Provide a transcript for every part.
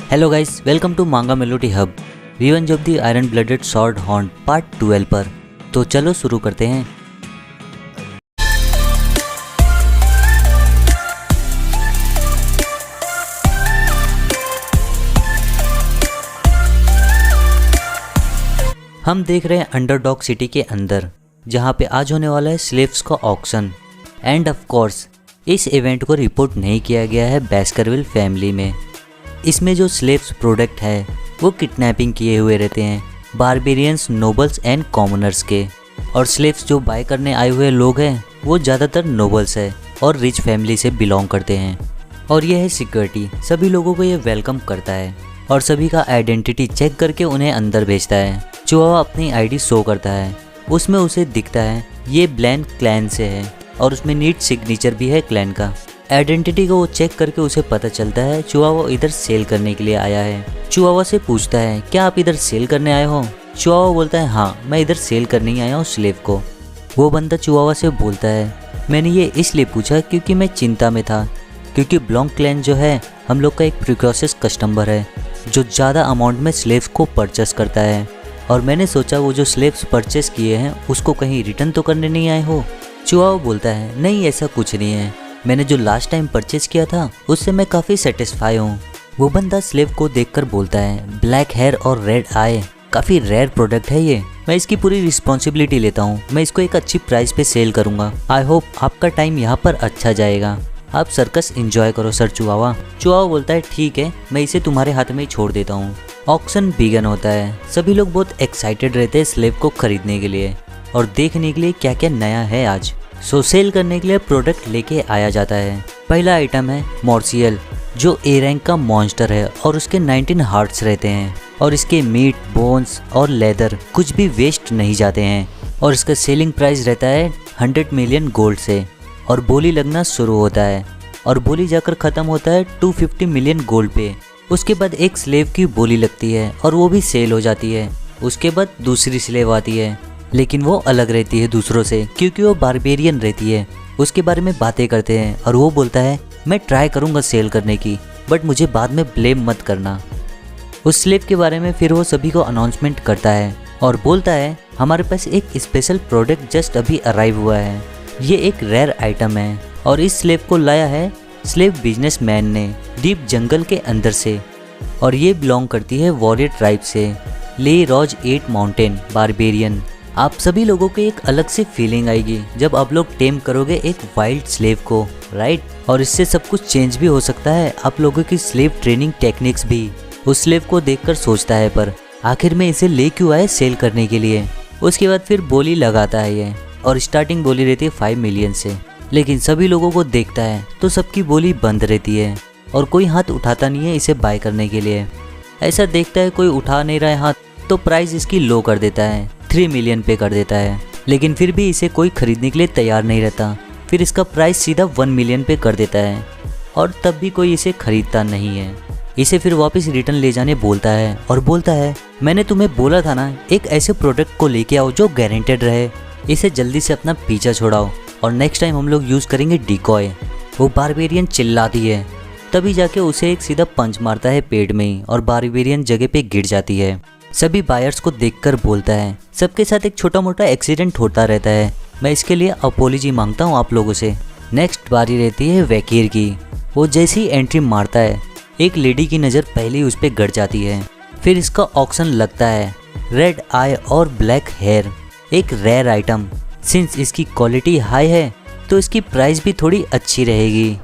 Hello guys, welcome to मांगा melody hub. Revenge of the iron blooded sword horn part 12 पर। तो चलो शुरू करते हैं। हम देख रहे हैं अंडरडॉग सिटी के अंदर, जहां पे आज होने वाला है स्लेव्स का ऑक्शन। एंड ऑफ कोर्स इस इवेंट को रिपोर्ट नहीं किया गया है बेस्करविल फैमिली में। इसमें जो स्लेव्स प्रोडक्ट है वो किडनैपिंग किए हुए रहते हैं बारबेरियंस, नोबल्स एंड कॉमनर्स के। और स्लेव्स जो बाय करने आए हुए लोग हैं वो ज़्यादातर नोबल्स है और रिच फैमिली से बिलोंग करते हैं। और यह है सिक्योरिटी, सभी लोगों को ये वेलकम करता है और सभी का आइडेंटिटी चेक करके उन्हें अंदर भेजता है। चिहुआहुआ अपनी आईडी शो करता है, उसमें उसे दिखता है ये ब्लैन क्लैन से है और उसमें नीट सिग्नेचर भी है क्लैन का। आइडेंटिटी को वो चेक करके उसे पता चलता है चिहुआहुआ इधर सेल करने के लिए आया है। चिहुआहुआ से पूछता है क्या आप इधर सेल करने आए हो? चिहुआहुआ बोलता है हाँ, मैं इधर सेल करने ही आया हूँ स्लेव को। वो बंदा चिहुआहुआ से बोलता है मैंने ये इसलिए पूछा क्योंकि मैं चिंता में था, क्योंकि ब्लॉन्ग क्लैन जो है हम लोग का एक प्रिकॉशियस कस्टमर है जो ज़्यादा अमाउंट में स्लेव्स को परचेस करता है। और मैंने सोचा वो जो स्लेव्स परचेस किए हैं उसको कहीं रिटर्न तो करने नहीं आए हो। चिहुआहुआ बोलता है नहीं, ऐसा कुछ नहीं है, मैंने जो लास्ट टाइम परचेस किया था उससे मैं काफ़ी सेटिस्फाई हूँ। वो बंदा स्लेव को देखकर बोलता है ब्लैक हेयर और रेड आई काफ़ी रेयर प्रोडक्ट है ये, मैं इसकी पूरी रिस्पॉन्सिबिलिटी लेता हूँ, मैं इसको एक अच्छी प्राइस पे सेल करूँगा। आई होप आपका टाइम यहाँ पर अच्छा जाएगा, आप सर्कस एंजॉय करो सर चिहुआहुआ। चिहुआहुआ बोलता है ठीक है, मैं इसे तुम्हारे हाथ में ही छोड़ देता हूँ। ऑक्शन बिगन होता है, सभी लोग बहुत एक्साइटेड रहते हैं स्लेव को खरीदने के लिए और देखने के लिए क्या क्या नया है आज। सो सेल करने के लिए प्रोडक्ट लेके आया जाता है। पहला आइटम है मॉर्सियल, जो ए रैंक का मॉन्स्टर है और उसके 19 हार्ट्स रहते हैं और इसके मीट, बोन्स और लेदर कुछ भी वेस्ट नहीं जाते हैं। और इसका सेलिंग प्राइस रहता है 100 मिलियन गोल्ड से और बोली लगना शुरू होता है और बोली जाकर ख़त्म होता है 250 मिलियन गोल्ड पे। उसके बाद एक स्लेव की बोली लगती है और वो भी सेल हो जाती है। उसके बाद दूसरी स्लेव आती है, लेकिन वो अलग रहती है दूसरों से क्योंकि वो बारबेरियन रहती है। उसके बारे में बातें करते हैं और वो बोलता है मैं ट्राई करूँगा सेल करने की, बट मुझे बाद में ब्लेम मत करना। उस स्लेव के बारे में फिर वो सभी को अनाउंसमेंट करता है और बोलता है हमारे पास एक स्पेशल प्रोडक्ट जस्ट अभी अराइव हुआ है, ये एक रेयर आइटम है और इस स्लेव को लाया है स्लेव बिजनेसमैन ने डीप जंगल के अंदर से और ये बिलोंग करती है वॉरियर ट्राइब से, ले रॉज 8 माउंटेन बारबेरियन। आप सभी लोगों को एक अलग सी फीलिंग आएगी जब आप लोग टेम करोगे एक वाइल्ड स्लेव को, राइट? और इससे सब कुछ चेंज भी हो सकता है, आप लोगों की स्लेव ट्रेनिंग टेक्निक्स भी। उस स्लेव को देखकर सोचता है पर आखिर में इसे ले क्यों आए सेल करने के लिए। उसके बाद फिर बोली लगाता है ये और स्टार्टिंग बोली रहती है 5 मिलियन से, लेकिन सभी लोगों को देखता है तो सबकी बोली बंद रहती है और कोई हाथ उठाता नहीं है इसे बाय करने के लिए। ऐसा देखता है कोई उठा नहीं रहा है हाथ, तो प्राइस इसकी लो कर देता है, 3 मिलियन पे कर देता है। लेकिन फिर भी इसे कोई खरीदने के लिए तैयार नहीं रहता, फिर इसका प्राइस सीधा 1 मिलियन पे कर देता है और तब भी कोई इसे खरीदता नहीं है। इसे फिर वापस रिटर्न ले जाने बोलता है और बोलता है मैंने तुम्हें बोला था ना एक ऐसे प्रोडक्ट को लेके आओ जो गारंटेड रहे, इसे जल्दी से अपना पीछा छोड़ाओ और नेक्स्ट टाइम हम लोग यूज़ करेंगे डिकॉय। वो बारबेरियन चिल्लाती है, तभी जाके उसे एक सीधा पंच मारता है पेट में ही और बारबेरियन जगह पे गिर जाती है। सभी बायर्स को देखकर बोलता है सबके साथ एक छोटा मोटा एक्सीडेंट होता रहता है, मैं इसके लिए अपॉलॉजी मांगता हूँ आप लोगों से। नेक्स्ट बारी रहती है वैकीर की। वो जैसे ही एंट्री मारता है एक लेडी की नज़र पहले ही उस पर गड़ जाती है। फिर इसका ऑक्शन लगता है रेड आई और ब्लैक हेयर, एक रेयर आइटम। सिंस इसकी क्वालिटी हाई है तो इसकी प्राइस भी थोड़ी अच्छी रहेगी।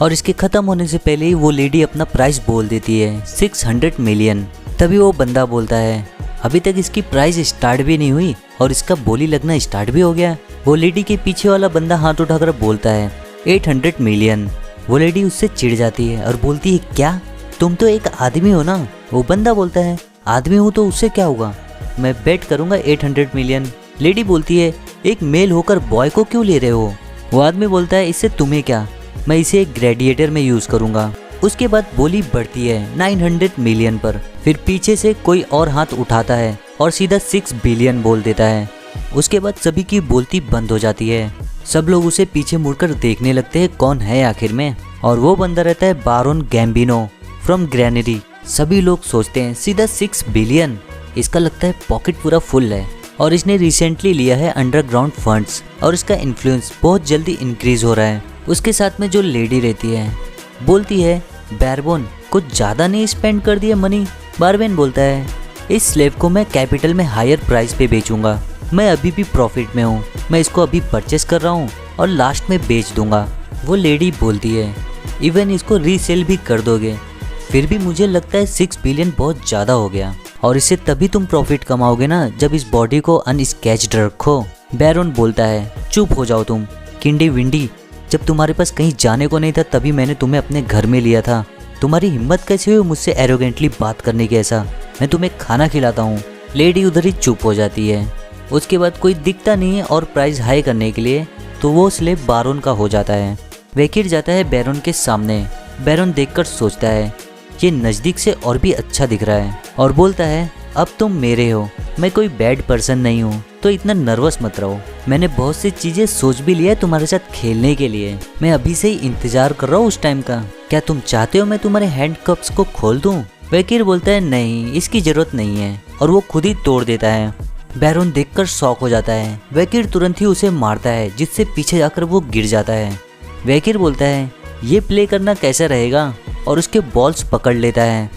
और इसके ख़त्म होने से पहले ही वो लेडी अपना प्राइस बोल देती है 600 मिलियन। तभी वो बंदा बोलता है अभी तक इसकी प्राइस स्टार्ट भी नहीं हुई और इसका बोली लगना स्टार्ट भी हो गया। वो लेडी के पीछे वाला बंदा हाथ उठाकर बोलता है 800 मिलियन। वो लेडी उससे चिढ़ जाती है और बोलती है क्या, तुम तो एक आदमी हो ना? वो बंदा बोलता है आदमी हूँ तो उससे क्या होगा, मैं बेट करूँगा 800 मिलियन। लेडी बोलती है एक मेल होकर बॉय को क्यों ले रहे हो? वो आदमी बोलता है इससे तुम्हें क्या, मैं इसे एक ग्रेडिएटर में यूज़ करूँगा। उसके बाद बोली बढ़ती है 900 मिलियन पर। फिर पीछे से कोई और हाथ उठाता है और सीधा 6 बिलियन बोल देता है। उसके बाद सभी की बोलती बंद हो जाती है। सब लोग उसे पीछे मुड़कर देखने लगते हैं कौन है आखिर में, और वो बंदा रहता है बारोन गैम्बिनो फ्रॉम ग्रेनरी। सभी लोग सोचते हैं सीधा 6 बिलियन, इसका लगता है पॉकेट पूरा फुल है और इसने रिसेंटली लिया है अंडरग्राउंड फंड्स और इसका इन्फ्लुएंस बहुत जल्दी इंक्रीज हो रहा है। उसके साथ में जो लेडी रहती है बोलती है बैरबोन कुछ ज़्यादा नहीं स्पेंड कर दिया मनी। बारबेन बोलता है इस स्लेव को मैं कैपिटल में हायर प्राइस पे बेचूंगा, मैं अभी भी प्रॉफिट में हूँ, मैं इसको अभी परचेस कर रहा हूँ और लास्ट में बेच दूंगा। वो लेडी बोलती है इवन इसको रीसेल भी कर दोगे, फिर भी मुझे लगता है 6 बिलियन बहुत ज़्यादा हो गया और इससे तभी तुम प्रॉफिट कमाओगे ना जब इस बॉडी को अनस्केच्ड रखो। बैरन बोलता है चुप हो जाओ तुम किंडी विंडी, जब तुम्हारे पास कहीं जाने को नहीं था तभी मैंने तुम्हें अपने घर में लिया था, तुम्हारी हिम्मत कैसे हुई मुझसे एरोगेंटली बात करने की, ऐसा मैं तुम्हें खाना खिलाता हूँ। लेडी उधर ही चुप हो जाती है। उसके बाद कोई दिखता नहीं है और प्राइस हाई करने के लिए तो वो स्लेव बारोन का हो जाता है। वेकिर जाता है बैरन के सामने। बैरन देखकर सोचता है ये नज़दीक से और भी अच्छा दिख रहा है और बोलता है अब तुम मेरे हो, मैं कोई बैड पर्सन नहीं हूँ तो इतना नर्वस मत रहो, मैंने बहुत सी चीज़ें सोच भी लिया है तुम्हारे साथ खेलने के लिए, मैं अभी से ही इंतज़ार कर रहा हूँ उस टाइम का, क्या तुम चाहते हो मैं तुम्हारे हैंड कप्स को खोल दूँ। वेकिर बोलता है नहीं इसकी ज़रूरत नहीं है और वो खुद ही तोड़ देता है। बैरन देखकर शॉक हो जाता है। वेकिर तुरंत ही उसे मारता है जिससे पीछे जाकर वो गिर जाता है। वेकिर बोलता है ये प्ले करना कैसा रहेगा और उसके बॉल्स पकड़ लेता है।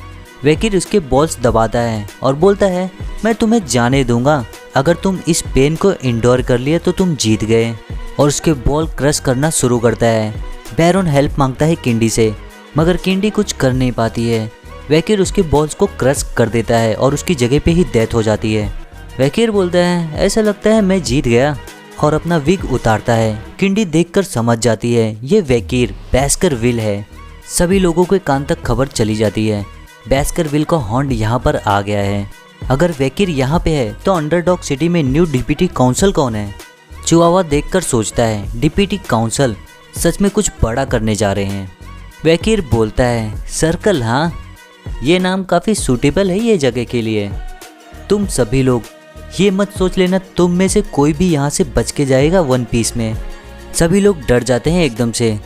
वेकिर उसके बॉल्स दबाता है और बोलता है मैं तुम्हें जाने दूंगा, अगर तुम इस पेन को इंडोर कर लिए तो तुम जीत गए, और उसके बॉल क्रश करना शुरू करता है। बैरन हेल्प मांगता है किंडी से मगर किंडी कुछ कर नहीं पाती है। वेकिर उसके बॉल्स को क्रश कर देता है और उसकी जगह पे ही डेथ हो जाती है। वेकिर बोलता है ऐसा लगता है मैं जीत गया और अपना विग उतारता है। किंडी देखकर समझ जाती है ये वेकिर बैस्करविल है। सभी लोगों के कान तक खबर चली जाती है बैस्करविल का हॉन्ड यहाँ पर आ गया है। अगर वेकिर यहाँ पे है तो अंडरडॉग सिटी में न्यू डिप्टी काउंसिल कौन है। चिवावा देखकर सोचता है डिप्टी काउंसिल सच में कुछ बड़ा करने जा रहे हैं। वेकिर बोलता है सर्कल, हाँ ये नाम काफ़ी सूटेबल है ये जगह के लिए। तुम सभी लोग ये मत सोच लेना तुम में से कोई भी यहाँ से बच के जाएगा वन पीस में। सभी लोग डर जाते हैं एकदम से।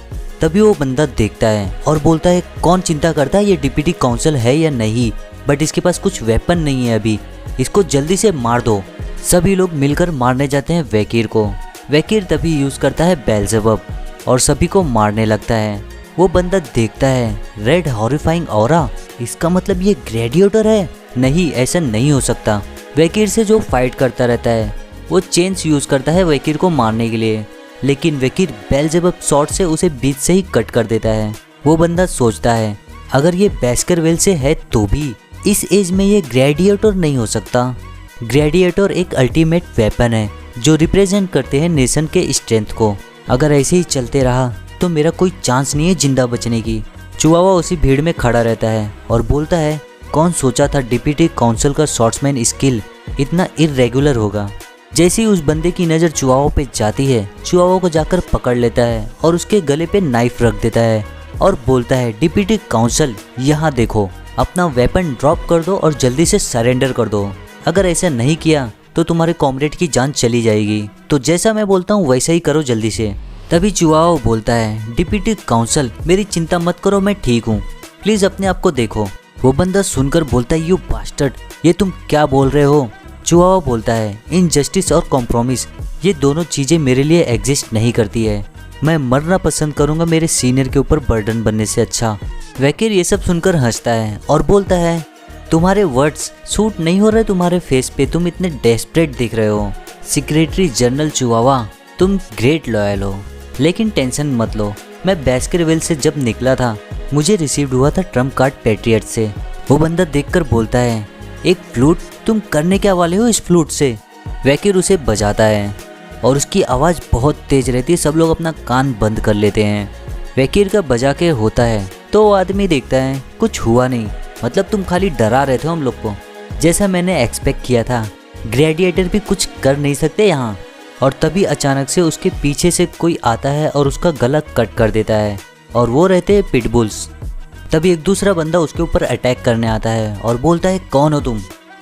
तभी वो बंदा देखता है और बोलता है कौन चिंता करता है ये डिप्टी काउंसिल है या नहीं, बट इसके पास कुछ वेपन नहीं है अभी, इसको जल्दी से मार दो। सभी लोग मिलकर मारने जाते हैं वेकिर को। वेकिर तभी यूज़ करता है बेल्ज़ेबब और सभी को मारने लगता है। वो बंदा देखता है रेड हॉरिफाइंग ऑरा, इसका मतलब ये ग्लैडिएटर है, नहीं ऐसा नहीं हो सकता। वेकिर से जो फाइट करता रहता है वो चेन्स यूज़ करता है वेकिर को मारने के लिए, लेकिन वेकिर बेल्ज़ेबब शॉट से उसे बीच से ही कट कर देता है। वो बंदा सोचता है अगर ये बैस्करविल से है तो भी इस एज में ये ग्लैडिएटर नहीं हो सकता। ग्लैडिएटर एक अल्टीमेट वेपन है जो रिप्रेजेंट करते हैं नेशन के स्ट्रेंथ को। अगर ऐसे ही चलते रहा तो मेरा कोई चांस नहीं है जिंदा बचने की। चिवावा उसी भीड़ में खड़ा रहता है और बोलता है कौन सोचा था डिप्टी काउंसिल का शॉट्समैन स्किल इतना इर्रेगुलर होगा। जैसे ही उस बंदे की नज़र चिवावा पे जाती है चिवावा को जाकर पकड़ लेता है और उसके गले पे नाइफ रख देता है और बोलता है डिप्टी काउंसिल यहाँ देखो, अपना वेपन ड्रॉप कर दो और जल्दी से सरेंडर कर दो, अगर ऐसा नहीं किया तो तुम्हारे कॉमरेड की जान चली जाएगी, तो जैसा मैं बोलता हूँ वैसा ही करो जल्दी से। तभी चिवावा बोलता है डिप्टी काउंसिल मेरी चिंता मत करो, मैं ठीक हूँ, प्लीज़ अपने आप को देखो। वो बंदा सुनकर बोलता है यू बास्टर्ड, ये तुम क्या बोल रहे हो। चिवावा बोलता है इनजस्टिस और कॉम्प्रोमिस ये दोनों चीज़ें मेरे लिए एग्जिस्ट नहीं करती है, मैं मरना पसंद करूँगा मेरे सीनियर के ऊपर बर्डन बनने से अच्छा। वेकिर ये सब सुनकर हंसता है और बोलता है तुम्हारे वर्ड्स सूट नहीं हो रहे तुम्हारे फेस पे, तुम इतने डेस्परेट दिख रहे हो। सेक्रेटरी जनरल चिवावा तुम ग्रेट लॉयल हो, लेकिन टेंशन मत लो, मैं बैस्करविल से जब निकला था मुझे रिसीव्ड हुआ था ट्रम्प कार्ड पैट्रियट से। वो बंदा देखकर बोलता है एक फ्लूट, तुम करने क्या वाले हो इस फ्लूट से। वेकिर उसे बजाता है और उसकी आवाज़ बहुत तेज़ रहती है, सब लोग अपना कान बंद कर लेते हैं। वेकिर का बजा के होता है तो वो आदमी देखता है कुछ हुआ नहीं, मतलब तुम खाली डरा रहे थे हम लोग को, जैसा मैंने एक्सपेक्ट किया था। ग्लैडिएटर भी कुछ कर नहीं सकते यहाँ। और तभी अचानक से उसके पीछे से कोई आता है और उसका गला कट कर देता है, और वो रहते हैं पिटबुल्स। तभी एक दूसरा बंदा उसके ऊपर अटैक करने आता है और बोलता है कौन हो तुम।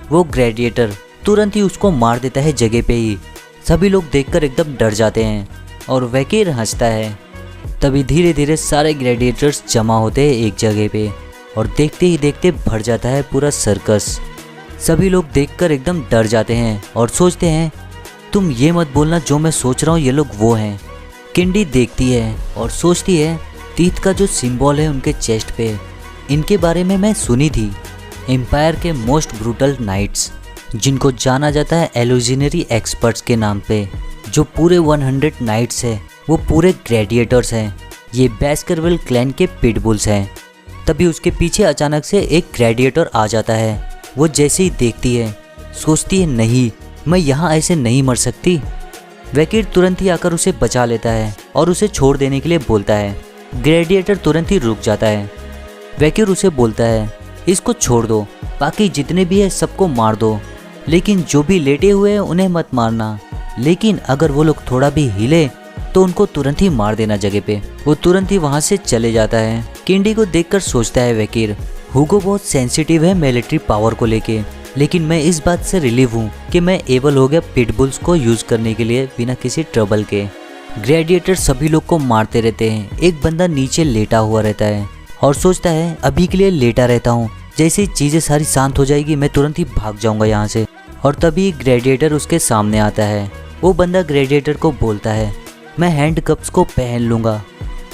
वो ग्लैडिएटर तुरंत ही उसको मार देता है जगह पे ही। सभी लोग देखकर एकदम डर जाते हैं और वेकिर हंसता है। तभी धीरे धीरे सारे ग्लैडिएटर्स जमा होते हैं एक जगह पे और देखते ही देखते भर जाता है पूरा सर्कस। सभी लोग देखकर एकदम डर जाते हैं और सोचते हैं तुम ये मत बोलना, जो मैं सोच रहा हूँ ये लोग वो हैं। किंडी देखती है और सोचती है तीत का जो सिंबल है उनके चेस्ट पे, इनके बारे में मैं सुनी थी। एम्पायर के मोस्ट ब्रूटल नाइट्स, जिनको जाना जाता है एल्यूजनरी एक्सपर्ट्स के नाम पे, जो पूरे 100 नाइट्स है वो पूरे ग्लैडिएटर्स हैं। ये बैस्करविल क्लैन के पिटबुल्स हैं। तभी उसके पीछे अचानक से एक ग्लैडिएटर आ जाता है। वो जैसे ही देखती है सोचती है नहीं, मैं यहाँ ऐसे नहीं मर सकती। वैकिर तुरंत ही आकर उसे बचा लेता है और उसे छोड़ देने के लिए बोलता है। ग्लैडिएटर तुरंत ही रुक जाता है। वैकिर उसे बोलता है इसको छोड़ दो, बाकी जितने भी है सबको मार दो, लेकिन जो भी लेटे हुए हैं उन्हें मत मारना। लेकिन अगर वो लोग थोड़ा भी हिले तो उनको तुरंत ही मार देना जगह पे। वो तुरंत ही वहाँ से चले जाता है। किंडी को देखकर सोचता है वैकिर, हुगो बहुत सेंसिटिव है मिलिट्री पावर को लेके, लेकिन मैं इस बात से रिलीव हूँ कि मैं एबल हो गया पिटबुल्स को यूज करने के लिए बिना किसी ट्रबल के। ग्लैडिएटर सभी लोग को मारते रहते हैं। एक बंदा नीचे लेटा हुआ रहता है और सोचता है अभी के लिए लेटा रहता हूँ, जैसे ही चीज़ें सारी शांत हो जाएगी मैं तुरंत ही भाग जाऊँगा यहाँ से। और तभी ग्लैडिएटर उसके सामने आता है। वो बंदा ग्लैडिएटर को बोलता है मैं हैंड कप्स को पहन लूँगा।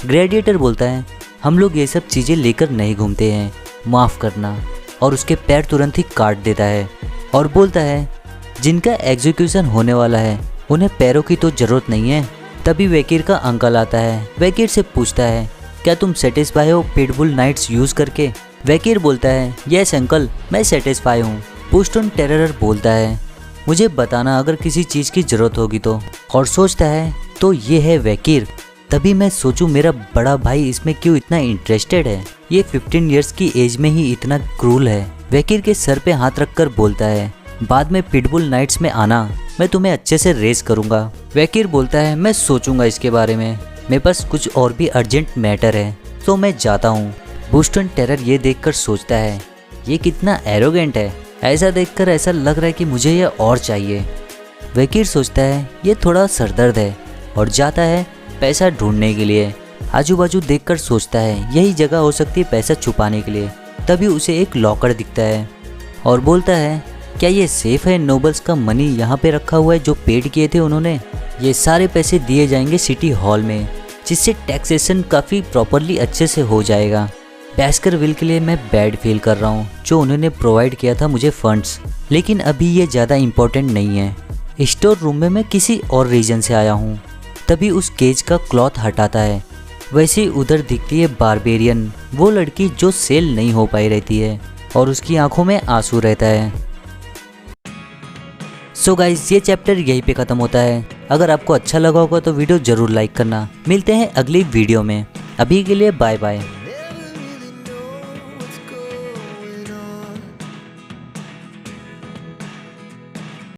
ग्लैडिएटर बोलता है हम लोग ये सब चीज़ें लेकर नहीं घूमते हैं, माफ़ करना। और उसके पैर तुरंत ही काट देता है और बोलता है जिनका एग्जीक्यूशन होने वाला है उन्हें पैरों की तो ज़रूरत नहीं है। तभी वैकिर का अंकल आता है। वैकिर से पूछता है क्या तुम सेटिस्फाई हो पिटबुल नाइट्स यूज़ करके? वैकिर बोलता है यस अंकल, मैं सेटिस्फाई हूँ। बूस्टन टेररर बोलता है मुझे बताना अगर किसी चीज़ की ज़रूरत होगी तो। और सोचता है तो ये है वैकिर। तभी मैं सोचूं मेरा बड़ा भाई इसमें क्यों इतना इंटरेस्टेड है, ये 15 इयर्स की एज में ही इतना क्रूल है। वैकिर के सर पे हाथ रखकर बोलता है बाद में पिटबुल नाइट्स में आना, मैं तुम्हें अच्छे से रेस करूंगा। वैकिर बोलता है मैं सोचूंगा इसके बारे में, मेरे पास कुछ और भी अर्जेंट मैटर है तो मैं जाता हूँ। बूस्टन टेरर ये देखकर सोचता है ये कितना एरोगेंट है, ऐसा देखकर ऐसा लग रहा है कि मुझे ये और चाहिए। वैकिर सोचता है ये थोड़ा सरदर्द है और जाता है पैसा ढूंढने के लिए। आजू बाजू देखकर सोचता है यही जगह हो सकती है पैसा छुपाने के लिए। तभी उसे एक लॉकर दिखता है और बोलता है क्या ये सेफ है? नोबल्स का मनी यहाँ पे रखा हुआ है जो पेड किए थे उन्होंने। ये सारे पैसे दिए जाएंगे सिटी हॉल में, जिससे टैक्सेशन काफ़ी प्रॉपरली अच्छे से हो जाएगा। बैस्करविल के लिए मैं बैड फील कर रहा हूँ जो उन्होंने प्रोवाइड किया था मुझे फंड्स, लेकिन अभी ये ज़्यादा इम्पोर्टेंट नहीं है। स्टोर रूम में मैं किसी और रीजन से आया हूँ। तभी उस केज का क्लॉथ हटाता है। वैसे ही उधर दिखती है बारबेरियन, वो लड़की जो सेल नहीं हो पाई रहती है और उसकी आंखों में आंसू रहता है। सो गाइस ये चैप्टर यहीं पे ख़त्म होता है। अगर आपको अच्छा लगा होगा तो वीडियो ज़रूर लाइक करना। मिलते हैं अगली वीडियो में, अभी के लिए बाय बाय।